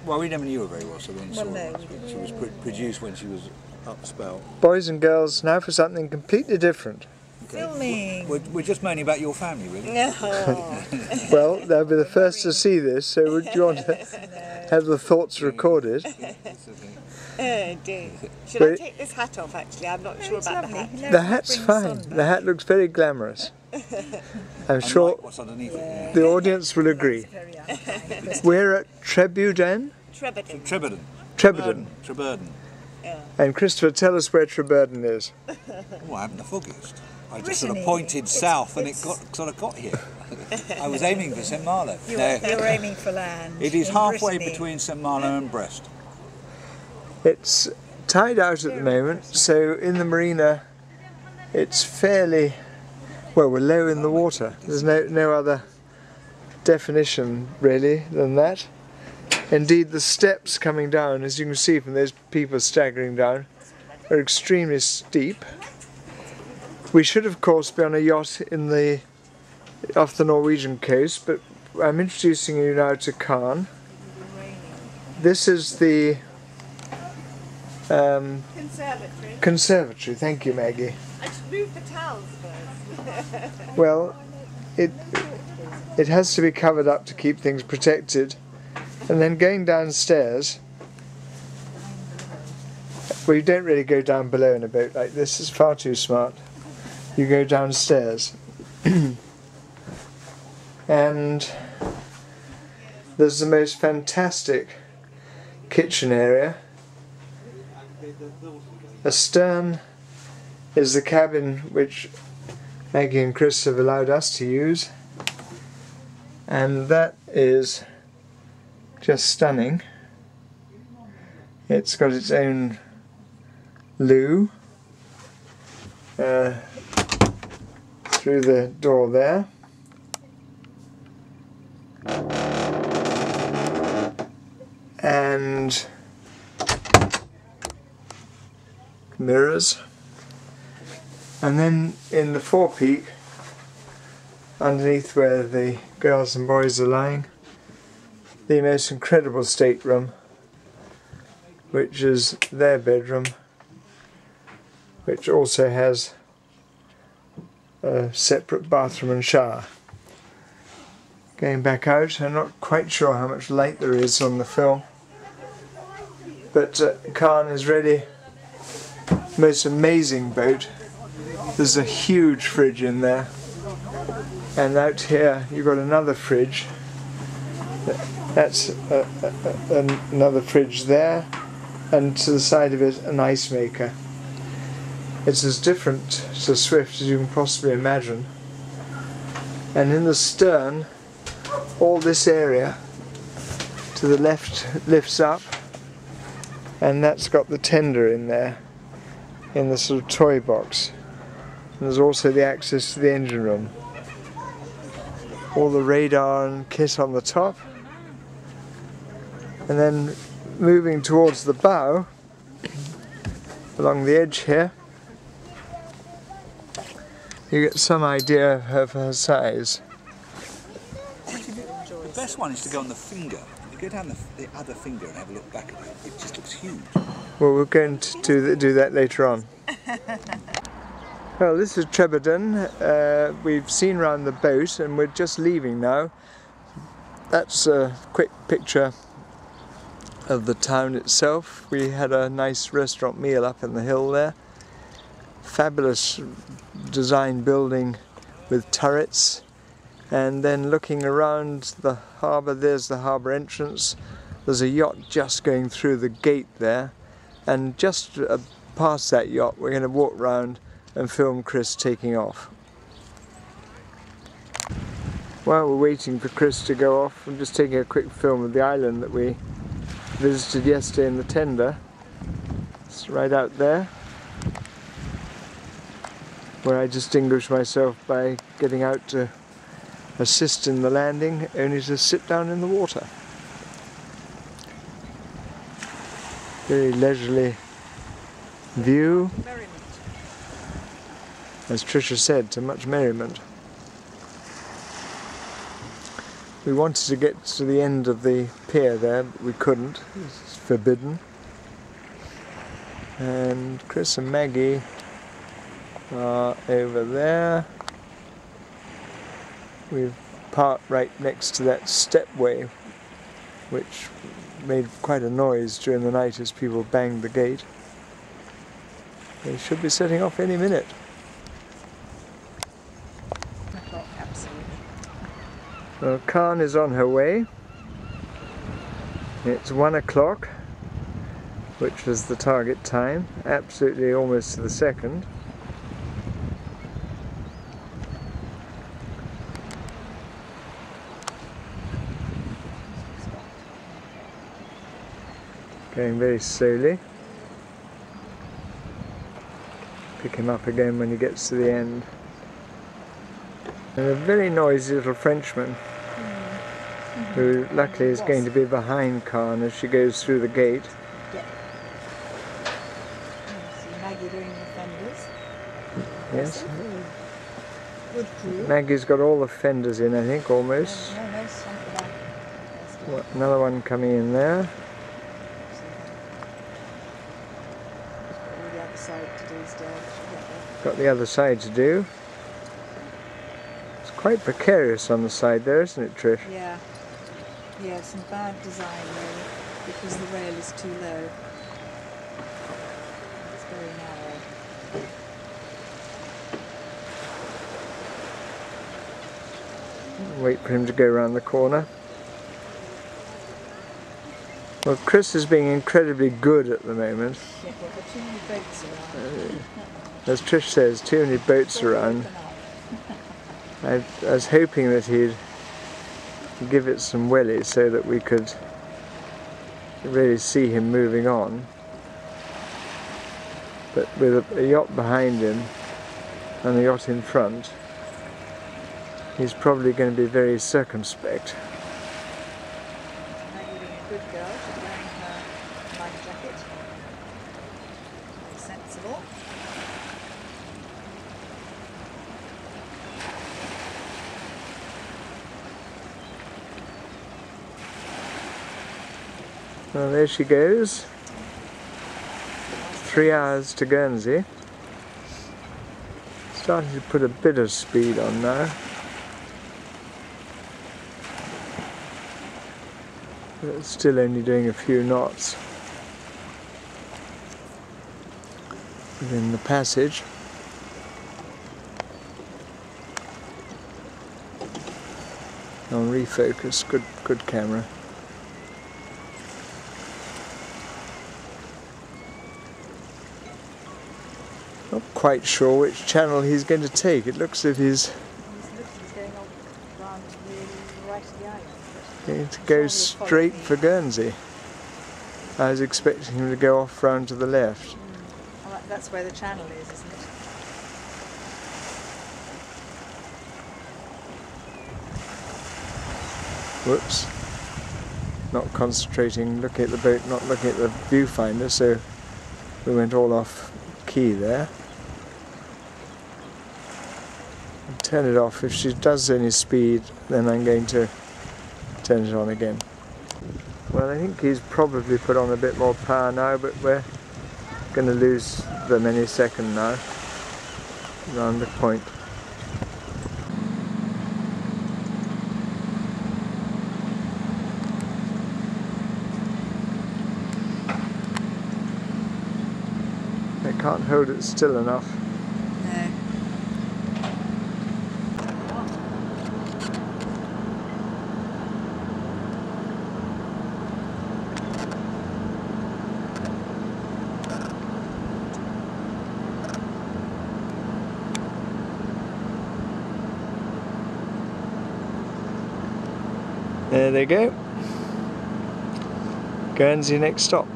Well, we never knew her very well, so we didn't saw her. She was produced when she was upspelt. Boys and girls, now for something completely different. Okay. Filming. We're just moaning about your family, really. No. Well, they'll be the first to see this, so would you want to have the thoughts recorded? Dear. Should I take this hat off, actually? I'm not sure about the hat. The hat's fine. The hat looks very glamorous. I'm sure What's underneath it? the audience will agree. We're at Trebuden? Treburden. Treburden. Treburden. And Christopher, tell us where Treburden is. Oh, I haven't the foggiest. I just sort of pointed south and it got here. I was aiming for St Malo. You were aiming for land. It is halfway between St Malo and Brest. It's tide out at the moment, so in the marina it's fairly, well, we're low in the water. There's no other definition really than that. Indeed, the steps coming down, as you can see from those people staggering down, are extremely steep. We should of course be on a yacht off the Norwegian coast, but I'm introducing you now to Caen. This is the conservatory. Thank you, Maggie. I should move the towels first. Well, it has to be covered up to keep things protected, and then going downstairs. Well, you don't really go down below in a boat like this. It's far too smart. You go downstairs, and there's the most fantastic kitchen area. Astern is the cabin which Maggie and Chris have allowed us to use, and that is just stunning. It's got its own loo through the door there. And mirrors, and then in the forepeak, underneath where the girls and boys are lying, the most incredible stateroom, which is their bedroom, which also has a separate bathroom and shower. Going back out, I'm not quite sure how much light there is on the film, but Caen is really the most amazing boat. There's a huge fridge in there, and out here you've got another fridge. That's another fridge there, and to the side of it an ice maker. It's as different to Swift as you can possibly imagine. And in the stern, all this area to the left lifts up, and that's got the tender in there, in the sort of toy box. And there's also the access to the engine room. All the radar and kit on the top. And then moving towards the bow, along the edge here, you get some idea of her size. The best one is to go on the finger. You go down the other finger and have a look back at it. It just looks huge. Well, we're going to do that later on. Well, this is Treburden. We've seen round the boat and we're just leaving now. That's a quick picture of the town itself. We had a nice restaurant meal up in the hill there. Fabulous design building with turrets, and then looking around the harbour, there's the harbour entrance. There's a yacht just going through the gate there, and just past that yacht we're going to walk round and film Chris taking off. While we're waiting for Chris to go off, I'm just taking a quick film of the island that we visited yesterday in the tender. It's right out there, where I distinguished myself by getting out to assist in the landing, only to sit down in the water. Very leisurely view. As Tricia said, to much merriment. We wanted to get to the end of the pier there, but we couldn't. It's forbidden. And Chris and Maggie are over there. We've parked right next to that stepway, which made quite a noise during the night as people banged the gate. They should be setting off any minute. Absolutely. Well, Khan is on her way. It's 1 o'clock, which was the target time, absolutely almost to the second. Going very slowly. Pick him up again when he gets to the end. And a very noisy little Frenchman, who luckily is going to be behind Khan as she goes through the gate. Yeah. See Maggie doing the fenders. Yes. Good crew. Maggie's got all the fenders in, I think, almost. Almost. Another one coming in there. All the other side to do still. Got the other side to do. It's quite precarious on the side there, isn't it, Trish? Yeah. Yeah, some bad design really, because the rail is too low. It's very narrow. Wait for him to go around the corner. Well, Chris is being incredibly good at the moment. Yeah, well, there are too many boats around. As Trish says, too many boats around. I was hoping that he'd give it some wellies so that we could really see him moving on. But with a yacht behind him and a yacht in front, he's probably going to be very circumspect. Maggie being a good girl, she's wearing her life jacket. Very sensible. Well, there she goes. 3 hours to Guernsey. Starting to put a bit of speed on now. But it's still only doing a few knots within the passage. On refocus, good camera. Not quite sure which channel he's going to take. It looks as if he's He's going on round really right at the island. going to go straight for Guernsey. I was expecting him to go off round to the left. Well, that's where the channel is, isn't it? Whoops. Not concentrating, looking at the boat, not looking at the viewfinder, so we went all off key there. I'll turn it off. If she does any speed, then I'm going to turn it on again. Well, I think he's probably put on a bit more power now, but we're going to lose them any second now, around the point. I can't hold it still enough. No. There they go. Guernsey next stop.